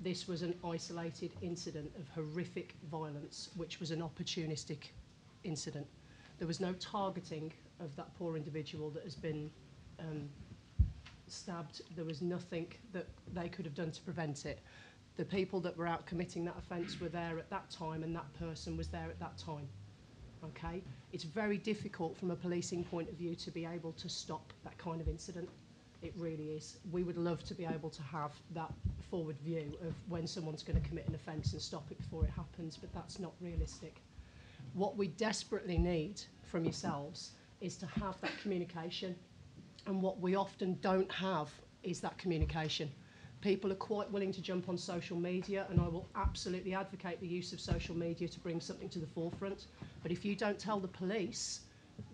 This was an isolated incident of horrific violence, which was an opportunistic incident. There was no targeting of that poor individual that has been stabbed. There was nothing that they could have done to prevent it. The people that were out committing that offence were there at that time, and that person was there at that time. Okay? It's very difficult from a policing point of view to be able to stop that kind of incident. It really is. We would love to be able to have that forward view of when someone's going to commit an offence and stop it before it happens, but that's not realistic. What we desperately need from yourselves is to have that communication, and what we often don't have is that communication. People are quite willing to jump on social media, and I will absolutely advocate the use of social media to bring something to the forefront, but if you don't tell the police,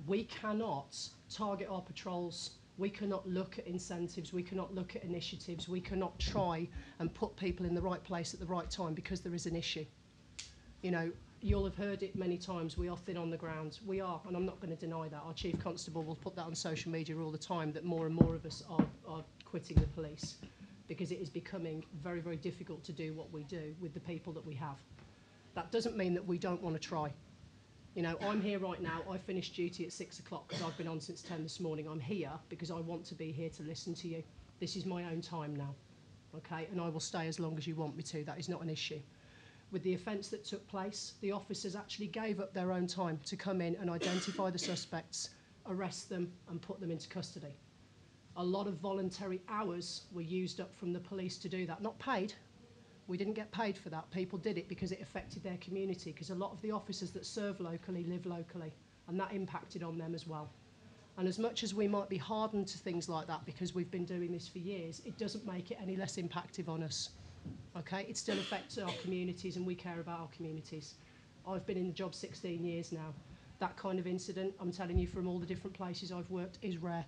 we cannot target our patrols. We cannot look at incentives, we cannot look at initiatives, we cannot try and put people in the right place at the right time because there is an issue. You know, you'll have heard it many times, we are thin on the ground. We are, and I'm not going to deny that. Our Chief Constable will put that on social media all the time, that more and more of us are quitting the police because it is becoming very, very difficult to do what we do with the people that we have. That doesn't mean that we don't want to try. You know, I'm here right now. I finished duty at 6 o'clock because I've been on since 10 this morning. I'm here because I want to be here to listen to you. This is my own time now, okay? And I will stay as long as you want me to. That is not an issue. With the offence that took place, the officers actually gave up their own time to come in and identify the suspects, arrest them and put them into custody. A lot of voluntary hours were used up from the police to do that. Not paid. We didn't get paid for that. People did it because it affected their community, because a lot of the officers that serve locally live locally, and that impacted on them as well. And as much as we might be hardened to things like that because we've been doing this for years, it doesn't make it any less impactful on us. Okay? It still affects our communities, and we care about our communities. I've been in the job 16 years now. That kind of incident, I'm telling you from all the different places I've worked, is rare.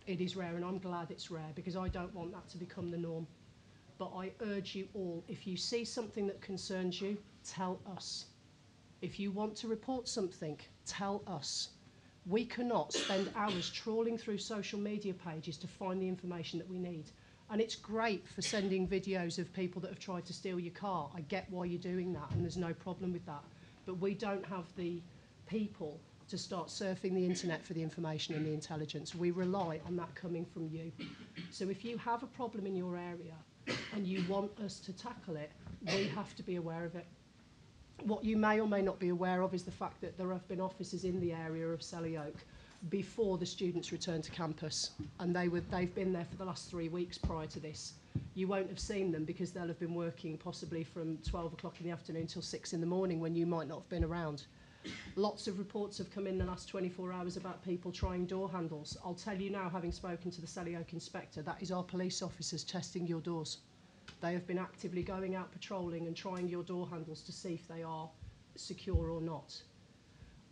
It is rare, and I'm glad it's rare because I don't want that to become the norm. But I urge you all, if you see something that concerns you, tell us. If you want to report something, tell us. We cannot spend hours trawling through social media pages to find the information that we need. And it's great for sending videos of people that have tried to steal your car. I get why you're doing that, and there's no problem with that. But we don't have the people to start surfing the internet for the information and the intelligence. We rely on that coming from you. So if you have a problem in your area, and you want us to tackle it, we have to be aware of it. What you may or may not be aware of is the fact that there have been officers in the area of Selly Oak before the students returned to campus, and they've been there for the last 3 weeks prior to this. You won't have seen them because they'll have been working possibly from 12 o'clock in the afternoon till 6 in the morning when you might not have been around. Lots of reports have come in the last 24 hours about people trying door handles. I'll tell you now, having spoken to the Selly Oak inspector, that is our police officers testing your doors. They have been actively going out patrolling and trying your door handles to see if they are secure or not.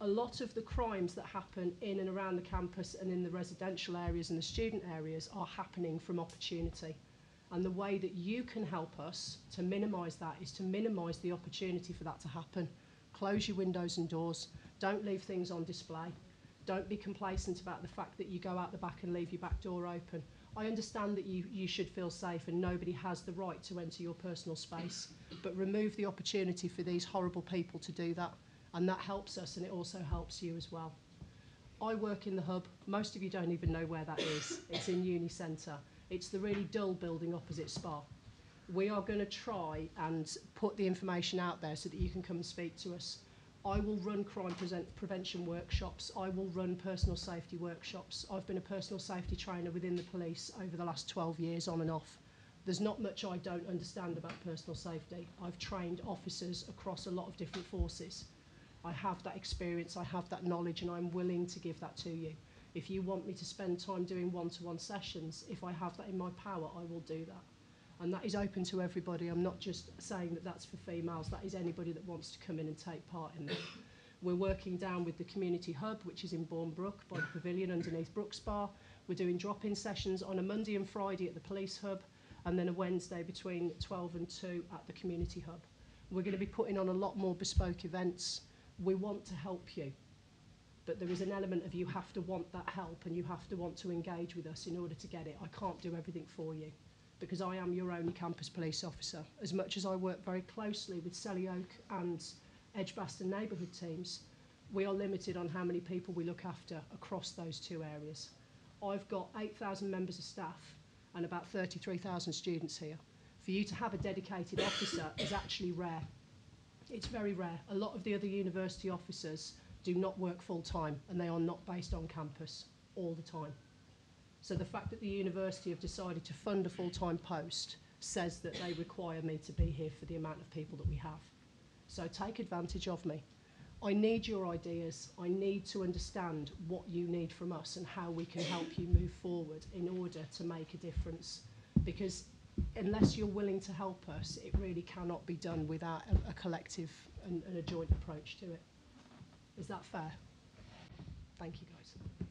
A lot of the crimes that happen in and around the campus and in the residential areas and the student areas are happening from opportunity. And the way that you can help us to minimise that is to minimise the opportunity for that to happen. Close your windows and doors. Don't leave things on display. Don't be complacent about the fact that you go out the back and leave your back door open. I understand that you should feel safe and nobody has the right to enter your personal space, but remove the opportunity for these horrible people to do that, and that helps us and it also helps you as well. I work in the hub. Most of you don't even know where that is. It's in Uni Centre. It's the really dull building opposite Spa. We are going to try and put the information out there so that you can come and speak to us. I will run crime prevention workshops. I will run personal safety workshops. I've been a personal safety trainer within the police over the last 12 years on and off. There's not much I don't understand about personal safety. I've trained officers across a lot of different forces. I have that experience, I have that knowledge, and I'm willing to give that to you. If you want me to spend time doing one-to-one sessions, if I have that in my power, I will do that. And that is open to everybody. I'm not just saying that that's for females. That is anybody that wants to come in and take part in that. We're working down with the community hub, which is in Bournebrook by the pavilion underneath Brooks Bar. We're doing drop-in sessions on a Monday and Friday at the police hub, and then a Wednesday between 12 and 2 at the community hub. We're going to be putting on a lot more bespoke events. We want to help you, but there is an element of you have to want that help and you have to want to engage with us in order to get it. I can't do everything for you. because I am your only campus police officer. As much as I work very closely with Selly Oak and Edgbaston neighbourhood teams, we are limited on how many people we look after across those two areas. I've got 8,000 members of staff and about 33,000 students here. For you to have a dedicated officer is actually rare. It's very rare. A lot of the other university officers do not work full time and they are not based on campus all the time. So the fact that the university have decided to fund a full-time post says that they require me to be here for the amount of people that we have. So take advantage of me. I need your ideas. I need to understand what you need from us and how we can help you move forward in order to make a difference. Because unless you're willing to help us, it really cannot be done without a collective and a joint approach to it. Is that fair? Thank you, guys.